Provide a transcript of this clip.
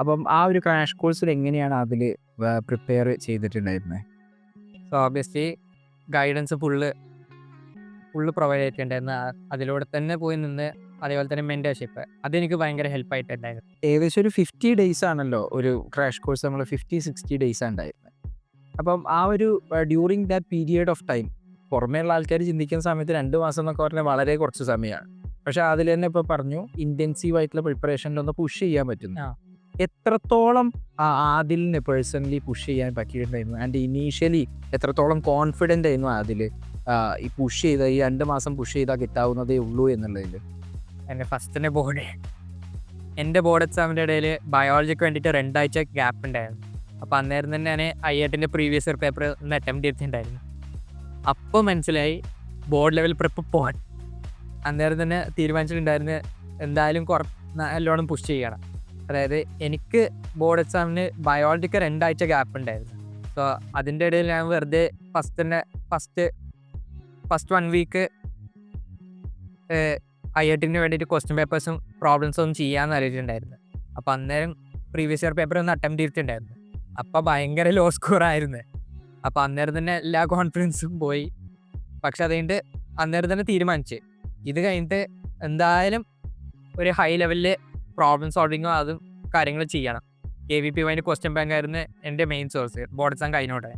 അപ്പം ആ ഒരു ക്രാഷ് കോഴ്സിൽ എങ്ങനെയാണ് അതിൽ പ്രിപ്പയർ ചെയ്തിട്ടുണ്ടായിരുന്നത്? So obviously guidance full provide ചെയ്തിട്ടുണ്ടായിരുന്നു. അതിലൂടെ തന്നെ പോയി നിന്ന് അതേപോലെ തന്നെ മെൻറ്റർഷിപ്പ് അതെനിക്ക് ഭയങ്കര ഹെൽപ്പായിട്ടുണ്ടായിരുന്നു. ഏകദേശം ഒരു 50 ഡേയ്സ് ആണല്ലോ ഒരു ക്രാഷ് കോഴ്സ്, നമ്മൾ 50-60 ഡേയ്സ് ഉണ്ടായിരുന്നത്. അപ്പം ആ ഒരു during that period of time പുറമേയുള്ള ആൾക്കാർ ചിന്തിക്കുന്ന സമയത്ത് 2 മാസം എന്നൊക്കെ പറഞ്ഞാൽ വളരെ കുറച്ച് സമയമാണ്. പക്ഷെ അതിൽ തന്നെ ഇപ്പോൾ പറഞ്ഞു ഇൻറ്റൻസീവ് ആയിട്ടുള്ള പ്രിപ്പറേഷനിലൊന്ന് പുഷ് ചെയ്യാൻ പറ്റുന്നു. ആ. എത്രത്തോളം ആദിലിന് പേഴ്സണലി പുഷ് ചെയ്യാൻ പറ്റിയിട്ടുണ്ടായിരുന്നു? ആൻഡ് ഇനീഷ്യലി എത്രത്തോളം കോൺഫിഡൻ്റ് ആയിരുന്നു അതിൽ ഈ പുഷ് ചെയ്ത ഈ 2 മാസം പുഷ് ചെയ്താൽ കിട്ടാവുന്നതേ ഉള്ളൂ എന്നുള്ളതിൽ? എൻ്റെ ബോർഡ് എക്സാമിൻ്റെ ഇടയിൽ ബയോളജിക്ക് വേണ്ടിയിട്ട് 2 ആഴ്ച ഗ്യാപ്പ് ഉണ്ടായിരുന്നു. അപ്പോൾ അന്നേരം തന്നെ ഞാൻ IIT പ്രീവിയസ് ഇയർ പേപ്പർ ഒന്ന് അറ്റംപ്റ്റ് ചെയ്തിട്ടുണ്ടായിരുന്നു. അപ്പോൾ മനസ്സിലായി ബോർഡ് ലെവൽ പ്രിപ്പ് പോകാൻ. അന്നേരം തന്നെ തീരുമാനിച്ചിട്ടുണ്ടായിരുന്നു എന്തായാലും നല്ലോണം പുഷ് ചെയ്യണം. അതായത് എനിക്ക് ബോർഡ് എക്സാമിന് ബയോളജിക്ക് 2 ആഴ്ച ഗ്യാപ്പ് ഉണ്ടായിരുന്നു. സോ അതിൻ്റെ ഇടയിൽ ഞാൻ വെറുതെ ഫസ്റ്റ് 1 വീക്ക് IIT വേണ്ടിയിട്ട് ക്വസ്റ്റ്യൻ പേപ്പേഴ്സും പ്രോബ്ലംസും ഒന്നും ചെയ്യാമെന്ന് അറിയിച്ചിട്ടുണ്ടായിരുന്നു. അപ്പോൾ അന്നേരം പ്രീവിയസ് ഇയർ പേപ്പർ ഒന്ന് അറ്റംപ്റ്റ് ചെയ്തിട്ടുണ്ടായിരുന്നു. അപ്പോൾ ഭയങ്കര ലോ സ്കോർ ആയിരുന്നു. അപ്പോൾ അന്നേരം തന്നെ എല്ലാ കോൺഫിഡൻസും പോയി. പക്ഷെ അത് കഴിഞ്ഞിട്ട് അന്നേരം തന്നെ തീരുമാനിച്ച് ഇത് കഴിഞ്ഞിട്ട് എന്തായാലും ഒരു ഹൈ ലെവലിൽ പ്രോബ്ലം സോൾവിങ്ങോ അതും കാര്യങ്ങൾ ചെയ്യണം. KVP ക്വസ്റ്റ്യൻ ബാങ്ക് ആയിരുന്നു എൻ്റെ മെയിൻ സോഴ്സ് ബോർഡ് എക്സാം കഴിഞ്ഞോട്ടെ.